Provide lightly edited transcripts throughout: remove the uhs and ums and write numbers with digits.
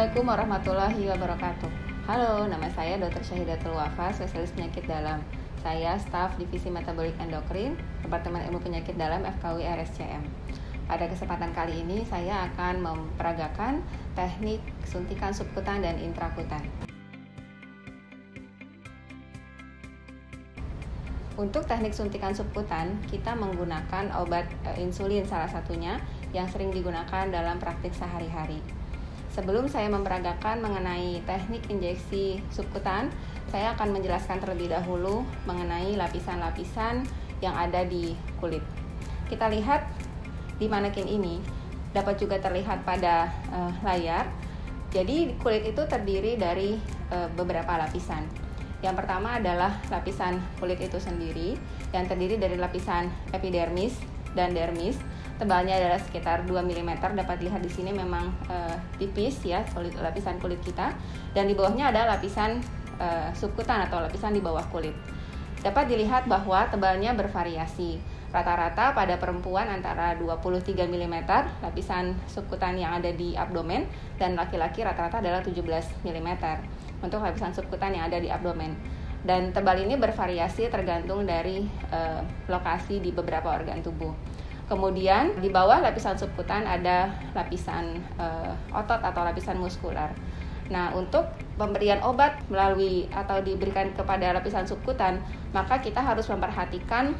Assalamualaikum warahmatullahi wabarakatuh. Halo, nama saya Dr. Syahidatul Wafa, spesialis penyakit dalam. Saya staf Divisi Metabolik Endokrin, Departemen Ilmu Penyakit Dalam FKUI RSCM. Pada kesempatan kali ini saya akan memperagakan teknik suntikan subkutan dan intrakutan. Untuk teknik suntikan subkutan, kita menggunakan obat insulin salah satunya yang sering digunakan dalam praktik sehari-hari. Sebelum saya memperagakan mengenai teknik injeksi subkutan, saya akan menjelaskan terlebih dahulu mengenai lapisan-lapisan yang ada di kulit. Kita lihat di manekin ini, dapat juga terlihat pada layar. Jadi kulit itu terdiri dari beberapa lapisan. Yang pertama adalah lapisan kulit itu sendiri, yang terdiri dari lapisan epidermis dan dermis. Tebalnya adalah sekitar 2 mm, dapat dilihat di sini memang tipis ya lapisan kulit kita. Dan di bawahnya ada lapisan subkutan atau lapisan di bawah kulit. Dapat dilihat bahwa tebalnya bervariasi. Rata-rata pada perempuan antara 23 mm lapisan subkutan yang ada di abdomen, dan laki-laki rata-rata adalah 17 mm untuk lapisan subkutan yang ada di abdomen. Dan tebal ini bervariasi tergantung dari lokasi di beberapa organ tubuh. Kemudian di bawah lapisan subkutan ada lapisan otot atau lapisan muskular. Nah, untuk pemberian obat melalui atau diberikan kepada lapisan subkutan, maka kita harus memperhatikan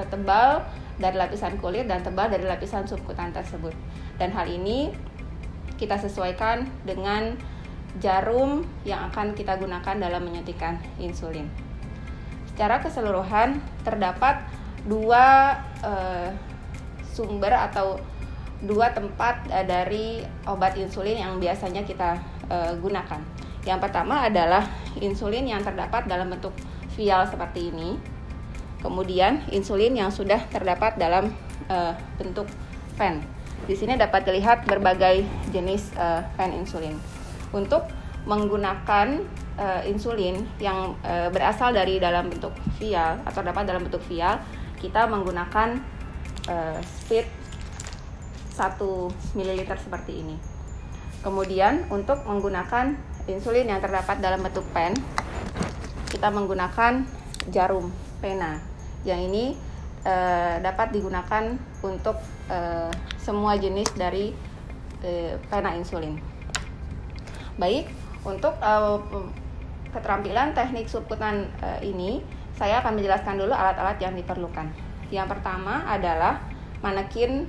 tebal dari lapisan kulit dan tebal dari lapisan subkutan tersebut. Dan hal ini kita sesuaikan dengan jarum yang akan kita gunakan dalam menyuntikkan insulin. Secara keseluruhan terdapat dua sumber atau dua tempat dari obat insulin yang biasanya kita gunakan. Yang pertama adalah insulin yang terdapat dalam bentuk vial seperti ini. Kemudian insulin yang sudah terdapat dalam bentuk pen. Di sini dapat dilihat berbagai jenis pen insulin. Untuk menggunakan insulin yang berasal dari dalam bentuk vial atau terdapat dalam bentuk vial, kita menggunakan speed 1 ml seperti ini. Kemudian untuk menggunakan insulin yang terdapat dalam bentuk pen, kita menggunakan jarum pena. Yang ini dapat digunakan untuk semua jenis dari pena insulin. Baik, untuk keterampilan teknik subkutan ini, saya akan menjelaskan dulu alat-alat yang diperlukan. Yang pertama adalah manekin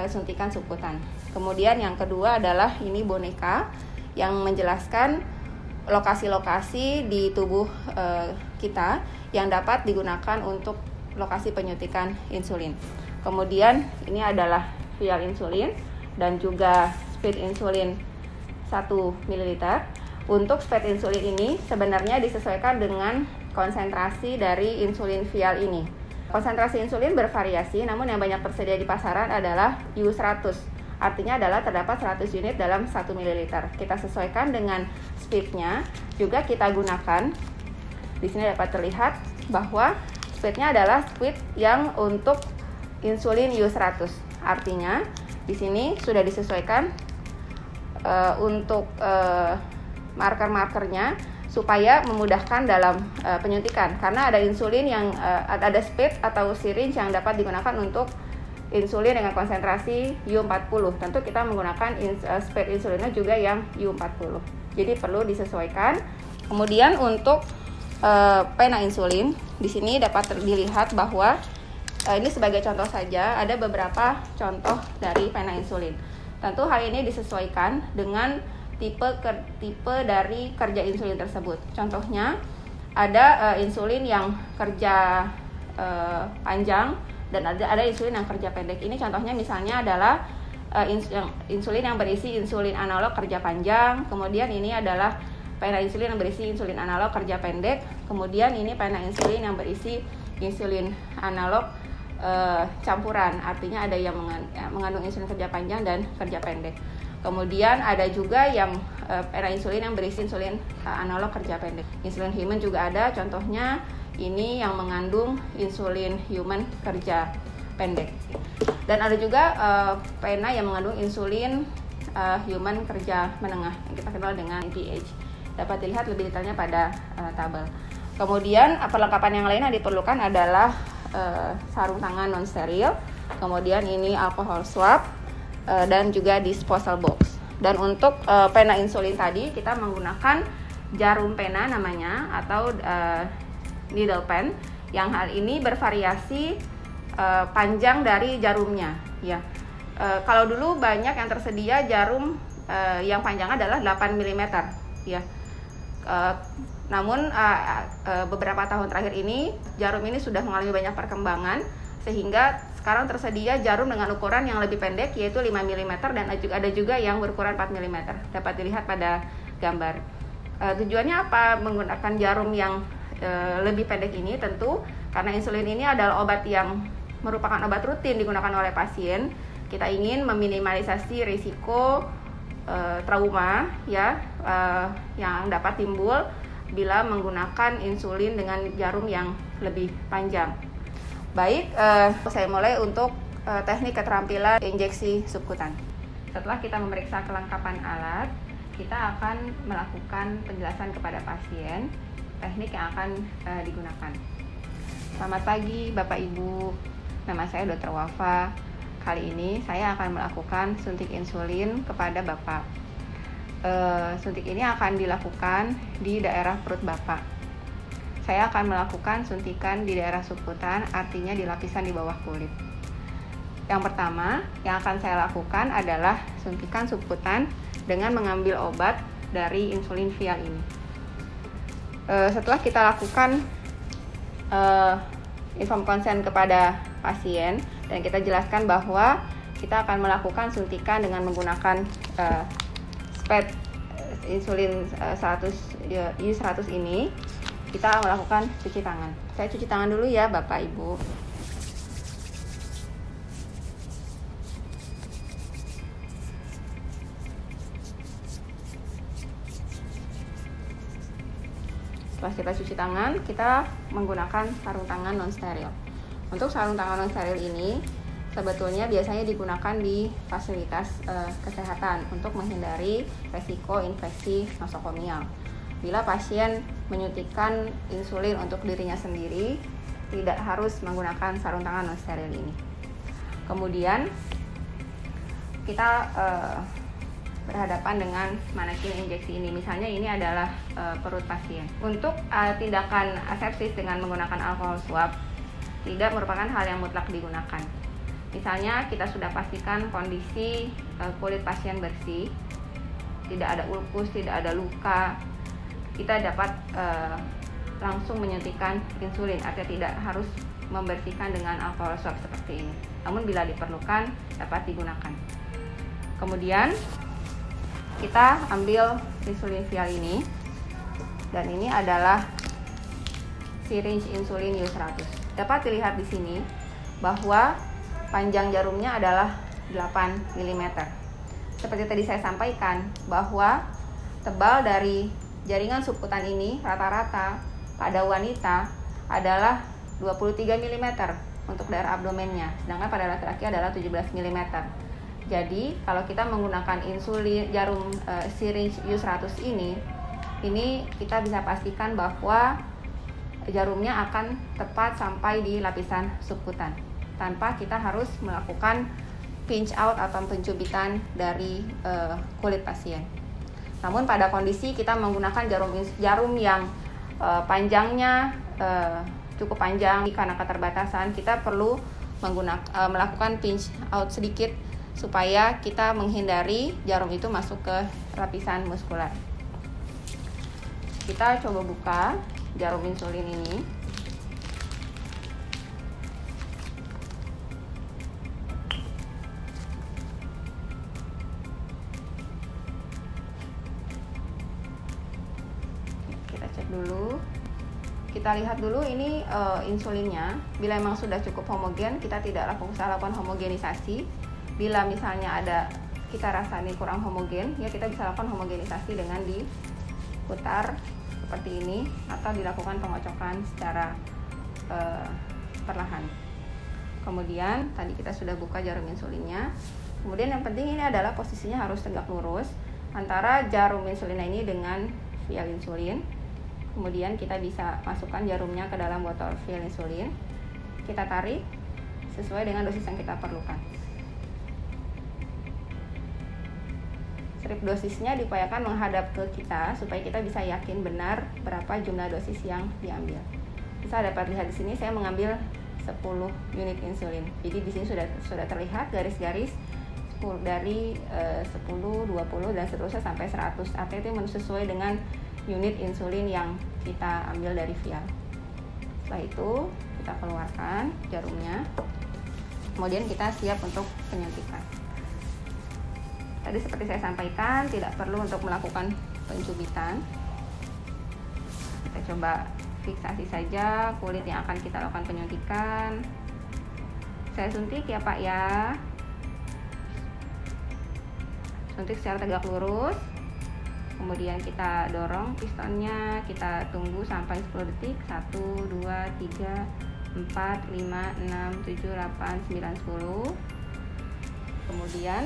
suntikan subkutan. Kemudian yang kedua adalah ini boneka yang menjelaskan lokasi-lokasi di tubuh kita yang dapat digunakan untuk lokasi penyuntikan insulin. Kemudian ini adalah vial insulin dan juga speed insulin 1 ml. Untuk speed insulin ini sebenarnya disesuaikan dengan konsentrasi dari insulin vial ini. Konsentrasi insulin bervariasi, namun yang banyak tersedia di pasaran adalah U100. Artinya adalah terdapat 100 unit dalam 1 ml. Kita sesuaikan dengan speednya. Juga kita gunakan, di sini dapat terlihat bahwa speednya adalah speed yang untuk insulin U100. Artinya di sini sudah disesuaikan untuk marker-markernya supaya memudahkan dalam penyuntikan, karena ada insulin yang ada speed atau syringe yang dapat digunakan untuk insulin dengan konsentrasi U40. Tentu kita menggunakan speed insulinnya juga yang U40. Jadi perlu disesuaikan. Kemudian untuk pena insulin, di sini dapat dilihat bahwa ini sebagai contoh saja, ada beberapa contoh dari pena insulin. Tentu hal ini disesuaikan dengan tipe dari kerja insulin tersebut. Contohnya ada insulin yang kerja panjang dan ada insulin yang kerja pendek. Ini contohnya misalnya adalah insulin yang berisi insulin analog kerja panjang. Kemudian ini adalah pena insulin yang berisi insulin analog kerja pendek. Kemudian ini pena insulin yang berisi insulin analog campuran. Artinya ada yang mengandung insulin kerja panjang dan kerja pendek. Kemudian ada juga yang pena insulin yang berisi insulin analog kerja pendek. Insulin human juga ada, contohnya ini yang mengandung insulin human kerja pendek. Dan ada juga pena yang mengandung insulin human kerja menengah yang kita kenal dengan PH. Dapat dilihat lebih detailnya pada tabel. Kemudian perlengkapan yang lain yang diperlukan adalah sarung tangan non steril, kemudian ini alcohol swab, dan juga disposal box. Dan untuk pena insulin tadi kita menggunakan jarum pena namanya atau needle pen, yang hal ini bervariasi panjang dari jarumnya ya. Kalau dulu banyak yang tersedia jarum yang panjangnya adalah 8 mm ya. Namun beberapa tahun terakhir ini jarum ini sudah mengalami banyak perkembangan sehingga sekarang tersedia jarum dengan ukuran yang lebih pendek yaitu 5 mm dan ada juga yang berukuran 4 mm. Dapat dilihat pada gambar. Tujuannya apa menggunakan jarum yang lebih pendek ini? Tentu karena insulin ini adalah obat yang merupakan obat rutin digunakan oleh pasien. Kita ingin meminimalisasi risiko trauma ya yang dapat timbul bila menggunakan insulin dengan jarum yang lebih panjang. Baik, saya mulai untuk teknik keterampilan injeksi subkutan. Setelah kita memeriksa kelengkapan alat, kita akan melakukan penjelasan kepada pasien teknik yang akan digunakan. Selamat pagi Bapak Ibu, nama saya Dr. Wafa. Kali ini saya akan melakukan suntik insulin kepada Bapak. Suntik ini akan dilakukan di daerah perut Bapak. Saya akan melakukan suntikan di daerah subkutan, artinya di lapisan di bawah kulit. Yang pertama yang akan saya lakukan adalah suntikan subkutan dengan mengambil obat dari insulin vial ini. Setelah kita lakukan inform consent kepada pasien dan kita jelaskan bahwa kita akan melakukan suntikan dengan menggunakan sped insulin 100 ini, kita melakukan cuci tangan. Saya cuci tangan dulu ya Bapak Ibu. Setelah kita cuci tangan, kita menggunakan sarung tangan non steril. Untuk sarung tangan non steril ini sebetulnya biasanya digunakan di fasilitas kesehatan untuk menghindari resiko infeksi nosokomial. Bila pasien menyuntikkan insulin untuk dirinya sendiri, tidak harus menggunakan sarung tangan non steril ini. Kemudian kita berhadapan dengan manekin injeksi ini. Misalnya ini adalah perut pasien. Untuk tindakan asepsis dengan menggunakan alcohol swab tidak merupakan hal yang mutlak digunakan. Misalnya kita sudah pastikan kondisi kulit pasien bersih, tidak ada ulkus, tidak ada luka, kita dapat langsung menyuntikkan insulin, artinya tidak harus membersihkan dengan alcohol swab seperti ini. Namun bila diperlukan dapat digunakan. Kemudian kita ambil insulin vial ini, dan ini adalah syringe insulin U100. Dapat dilihat di sini bahwa panjang jarumnya adalah 8 mm. Seperti tadi saya sampaikan bahwa tebal dari jaringan subkutan ini rata-rata pada wanita adalah 23 mm untuk daerah abdomennya, sedangkan pada laki-laki adalah 17 mm. Jadi kalau kita menggunakan insulin jarum syringe U100 ini kita bisa pastikan bahwa jarumnya akan tepat sampai di lapisan subkutan tanpa kita harus melakukan pinch out atau pencubitan dari kulit pasien. Namun pada kondisi kita menggunakan jarum yang panjangnya cukup panjang karena keterbatasan, kita perlu melakukan pinch out sedikit supaya kita menghindari jarum itu masuk ke lapisan muskular. Kita coba buka jarum insulin ini. Kita cek dulu. Kita lihat dulu ini insulinnya. Bila memang sudah cukup homogen, kita tidak lakukan homogenisasi. Bila misalnya kita rasa ini kurang homogen, ya kita bisa lakukan homogenisasi dengan diputar seperti ini atau dilakukan pengocokan secara perlahan. Kemudian tadi kita sudah buka jarum insulinnya. Kemudian yang penting ini adalah posisinya harus tegak lurus antara jarum insulin ini dengan vial insulin. Kemudian kita bisa masukkan jarumnya ke dalam botol vial insulin. Kita tarik sesuai dengan dosis yang kita perlukan. Strip dosisnya diupayakan menghadap ke kita supaya kita bisa yakin benar berapa jumlah dosis yang diambil. Bisa dapat lihat di sini saya mengambil 10 unit insulin. Jadi di sini sudah terlihat garis-garis dari 10, 20 dan seterusnya sampai 100. Artinya itu sesuai dengan unit insulin yang kita ambil dari vial. Setelah itu kita keluarkan jarumnya. Kemudian kita siap untuk penyuntikan. Tadi seperti saya sampaikan, tidak perlu untuk melakukan pencubitan. Kita coba fiksasi saja kulit yang akan kita lakukan penyuntikan. Saya suntik ya Pak ya. Suntik secara tegak lurus. Kemudian kita dorong pistonnya, kita tunggu sampai 10 detik. 1, 2, 3, 4, 5, 6, 7, 8, 9, 10. Kemudian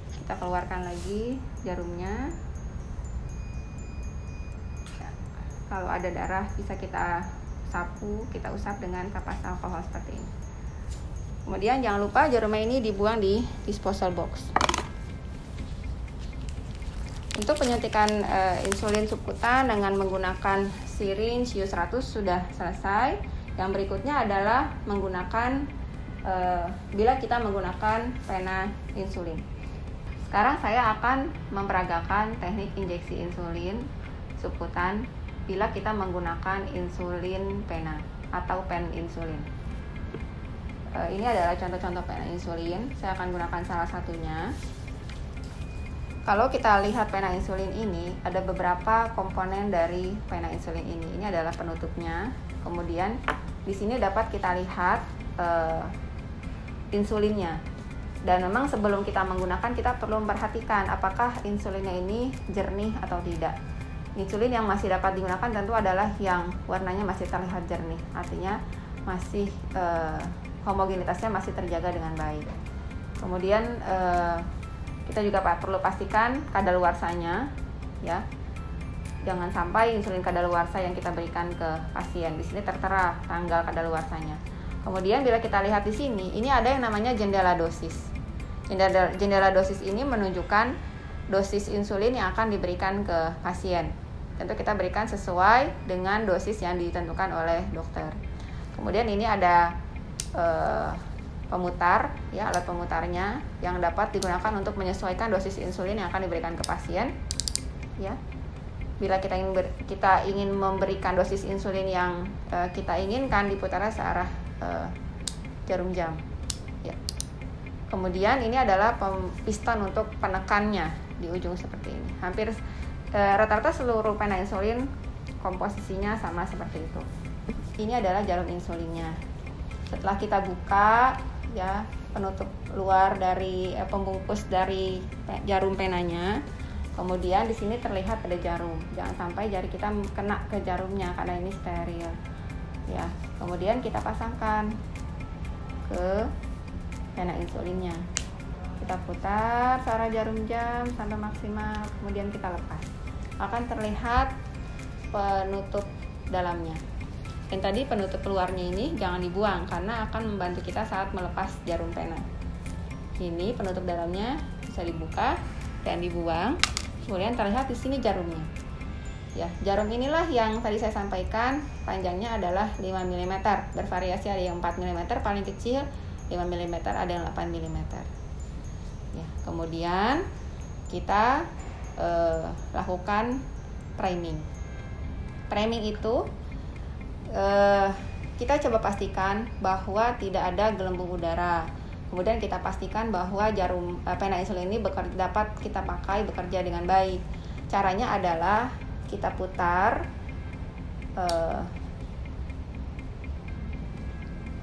kita keluarkan lagi jarumnya. Kalau ada darah bisa kita sapu, kita usap dengan kapas alkohol seperti ini. Kemudian jangan lupa jarumnya ini dibuang di disposal box. Untuk penyuntikan insulin subkutan dengan menggunakan syringe U100 sudah selesai. Yang berikutnya adalah menggunakan bila kita menggunakan pena insulin. Sekarang saya akan memperagakan teknik injeksi insulin subkutan bila kita menggunakan insulin pena atau pen insulin. Ini adalah contoh-contoh pena insulin. Saya akan gunakan salah satunya. Kalau kita lihat pena insulin ini, ada beberapa komponen dari pena insulin ini. Ini adalah penutupnya. Kemudian di sini dapat kita lihat insulinnya. Dan memang sebelum kita menggunakan, kita perlu memperhatikan apakah insulinnya ini jernih atau tidak. Insulin yang masih dapat digunakan tentu adalah yang warnanya masih terlihat jernih, artinya masih homogenitasnya masih terjaga dengan baik. Kemudian kita juga perlu pastikan kadaluarsanya, ya. Jangan sampai insulin kadaluarsa yang kita berikan ke pasien. Di sini tertera tanggal kadaluarsanya. Kemudian bila kita lihat di sini, ini ada yang namanya jendela dosis. Jendela dosis ini menunjukkan dosis insulin yang akan diberikan ke pasien. Tentu kita berikan sesuai dengan dosis yang ditentukan oleh dokter. Kemudian ini ada pemutar, ya, alat pemutarnya yang dapat digunakan untuk menyesuaikan dosis insulin yang akan diberikan ke pasien. Ya, bila kita ingin memberikan dosis insulin yang kita inginkan, diputarnya searah jarum jam. Ya. Kemudian ini adalah piston untuk penekannya di ujung seperti ini. Hampir rata-rata seluruh pena insulin komposisinya sama seperti itu. Ini adalah jarum insulinnya. Setelah kita buka, ya, penutup luar dari pembungkus dari jarum penanya. Kemudian di sini terlihat ada jarum. Jangan sampai jari kita kena ke jarumnya karena ini steril. Ya, kemudian kita pasangkan ke pena insulinnya. Kita putar searah jarum jam sampai maksimal, kemudian kita lepas. Akan terlihat penutup dalamnya. Dan tadi penutup luarnya ini jangan dibuang karena akan membantu kita saat melepas jarum pena. Ini penutup dalamnya bisa dibuka dan dibuang. Kemudian terlihat di sini jarumnya. Ya, jarum inilah yang tadi saya sampaikan, panjangnya adalah 5 mm, bervariasi, ada yang 4 mm paling kecil, 5 mm, ada yang 8 mm. Ya, kemudian kita lakukan priming. Priming itu kita coba pastikan bahwa tidak ada gelembung udara. Kemudian kita pastikan bahwa jarum pena insulin ini dapat kita pakai bekerja dengan baik. Caranya adalah kita putar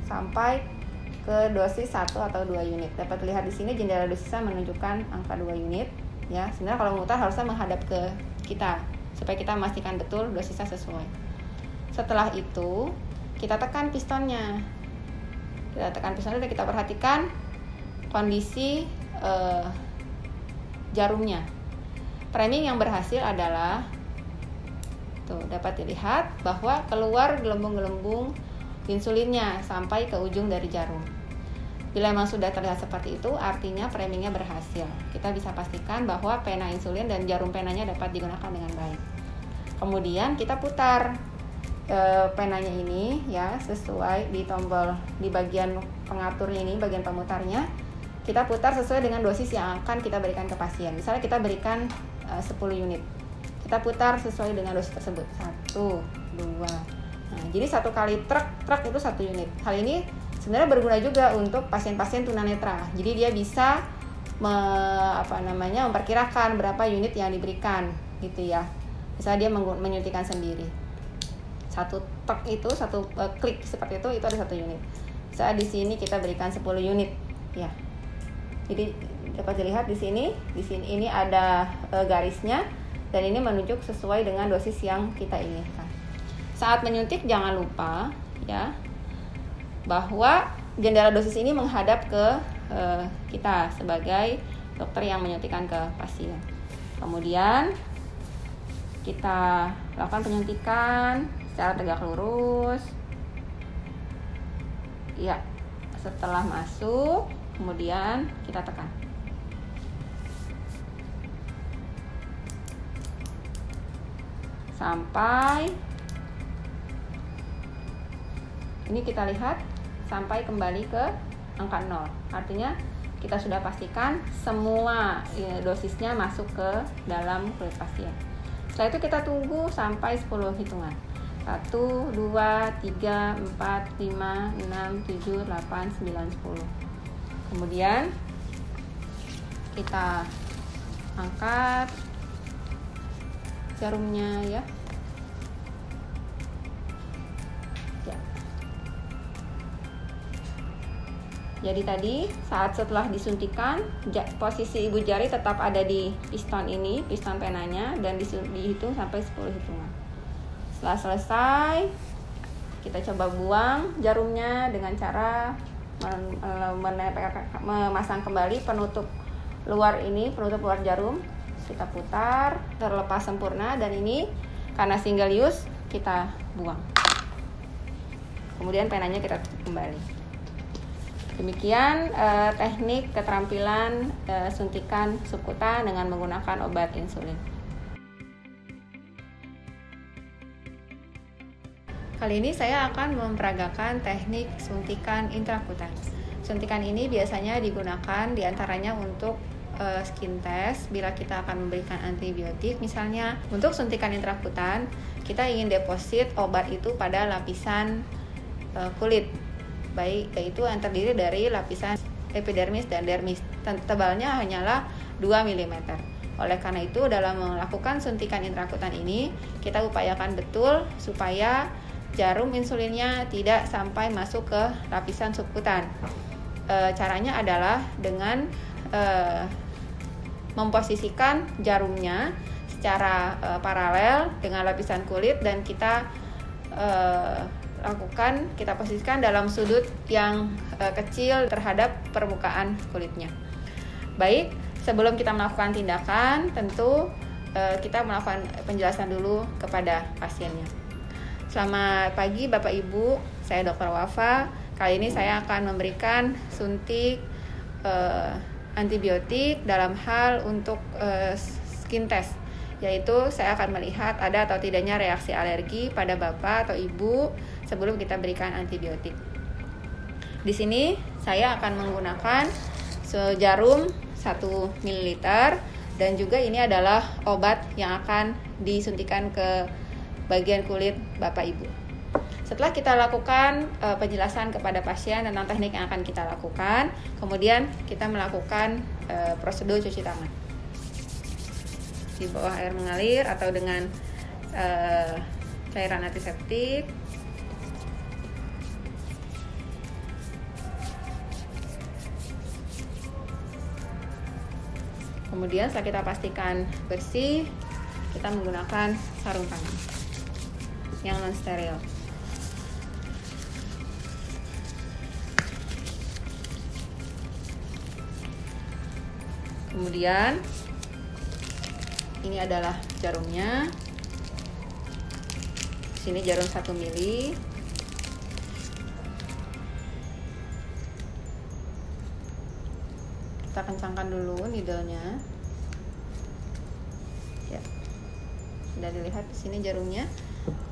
sampai ke dosis 1 atau 2 unit. Dapat lihat di sini jendela dosisnya menunjukkan angka 2 unit. Ya, sebenarnya kalau memutar harusnya menghadap ke kita supaya kita memastikan betul dosisnya sesuai. Setelah itu kita tekan pistonnya. Kita tekan pistonnya dan kita perhatikan kondisi jarumnya. Priming yang berhasil adalah tuh, dapat dilihat bahwa keluar gelembung-gelembung insulinnya sampai ke ujung dari jarum. Bila memang sudah terlihat seperti itu, artinya primingnya berhasil. Kita bisa pastikan bahwa pena insulin dan jarum penanya dapat digunakan dengan baik. Kemudian kita putar penanya ini ya, sesuai di tombol di bagian pengaturnya ini, bagian pemutarnya. Kita putar sesuai dengan dosis yang akan kita berikan ke pasien. Misalnya kita berikan 10 unit. Kita putar sesuai dengan dosis tersebut. 1, 2. Nah, jadi 1 kali truk itu 1 unit. Hal ini sebenarnya berguna juga untuk pasien-pasien tunanetra. Jadi dia bisa memperkirakan berapa unit yang diberikan gitu ya. Misalnya dia menyuntikkan sendiri. 1 truk itu 1 klik seperti itu ada 1 unit. Misalnya di sini kita berikan 10 unit ya. Jadi dapat dilihat di sini ini ada garisnya dan ini menunjuk sesuai dengan dosis yang kita inginkan. Saat menyuntik jangan lupa ya bahwa jendela dosis ini menghadap ke kita sebagai dokter yang menyuntikkan ke pasien. Kemudian kita lakukan penyuntikan secara tegak lurus. Ya, setelah masuk, kemudian kita tekan. Sampai ini kita lihat sampai kembali ke angka 0. Artinya kita sudah pastikan semua dosisnya masuk ke dalam kulit pasien. Setelah itu kita tunggu sampai 10 hitungan. 1, 2, 3, 4, 5, 6, 7, 8, 9, 10. Kemudian kita angkat jarumnya ya. Jadi tadi saat setelah disuntikan, posisi ibu jari tetap ada di piston ini, piston penanya, dan dihitung sampai 10 hitungan. Setelah selesai, kita coba buang jarumnya dengan cara memasang kembali penutup luar jarum. Kita putar, terlepas sempurna, dan ini karena single use kita buang. Kemudian penanya kita tutup kembali. Demikian teknik keterampilan suntikan subkutan dengan menggunakan obat insulin. Kali ini saya akan memperagakan teknik suntikan intrakutan. Suntikan ini biasanya digunakan diantaranya untuk skin test bila kita akan memberikan antibiotik. Misalnya untuk suntikan intrakutan, kita ingin deposit obat itu pada lapisan kulit, baik yaitu yang terdiri dari lapisan epidermis dan dermis. Tebalnya hanyalah 2 mm. Oleh karena itu dalam melakukan suntikan intrakutan ini kita upayakan betul supaya jarum insulinnya tidak sampai masuk ke lapisan subkutan. Caranya adalah dengan memposisikan jarumnya secara paralel dengan lapisan kulit, dan kita posisikan dalam sudut yang kecil terhadap permukaan kulitnya. Baik, sebelum kita melakukan tindakan, tentu kita melakukan penjelasan dulu kepada pasiennya. Selamat pagi Bapak Ibu, saya Dr. Wafa. Kali ini saya akan memberikan suntik antibiotik dalam hal untuk skin test, yaitu saya akan melihat ada atau tidaknya reaksi alergi pada Bapak atau Ibu sebelum kita berikan antibiotik. Di sini saya akan menggunakan jarum 1 ml dan juga ini adalah obat yang akan disuntikan ke bagian kulit Bapak Ibu. Setelah kita lakukan penjelasan kepada pasien tentang teknik yang akan kita lakukan, kemudian kita melakukan prosedur cuci tangan di bawah air mengalir atau dengan cairan antiseptik. Kemudian setelah kita pastikan bersih, kita menggunakan sarung tangan yang non steril. Kemudian ini adalah jarumnya. Sini jarum 1 mili. Kita kencangkan dulu needle-nya. Ya. Sudah dilihat di sini jarumnya.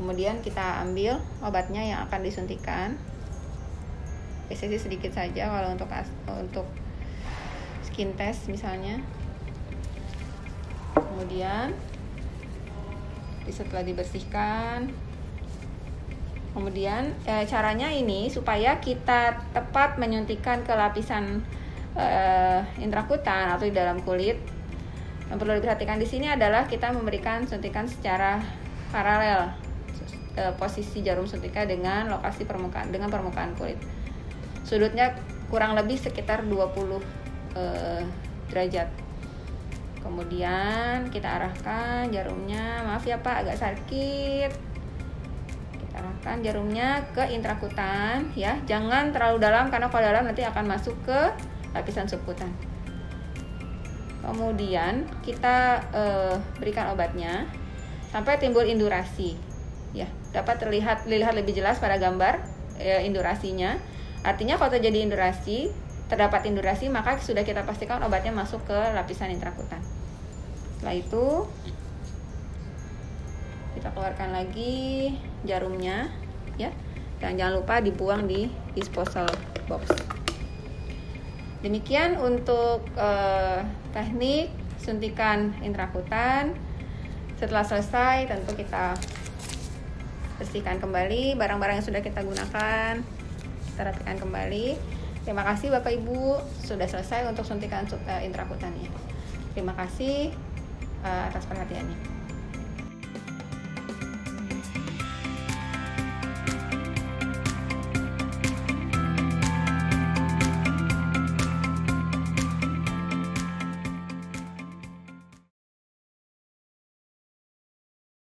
Kemudian kita ambil obatnya yang akan disuntikan. Biasanya sedikit saja kalau untuk skin test misalnya. Kemudian setelah dibersihkan, kemudian caranya ini supaya kita tepat menyuntikkan ke lapisan intrakutan atau di dalam kulit. Yang perlu diperhatikan di sini adalah kita memberikan suntikan secara paralel posisi jarum suntikan dengan lokasi permukaan kulit. Sudutnya kurang lebih sekitar 20 derajat. Kemudian kita arahkan jarumnya, maaf ya Pak agak sakit. Kita arahkan jarumnya ke intrakutan ya, jangan terlalu dalam karena kalau dalam nanti akan masuk ke lapisan subkutan. Kemudian kita berikan obatnya sampai timbul indurasi ya, dapat terlihat lebih jelas pada gambar indurasinya. Artinya kalau terjadi terdapat indurasi, maka sudah kita pastikan obatnya masuk ke lapisan intrakutan. Setelah itu kita keluarkan lagi jarumnya ya, dan jangan lupa dibuang di disposal box. Demikian untuk teknik suntikan intrakutan. Setelah selesai tentu kita bersihkan kembali barang-barang yang sudah kita gunakan, kita rapikan kembali. Terima kasih Bapak Ibu sudah selesai untuk suntikan intrakutannya. Terima kasih atas perhatiannya.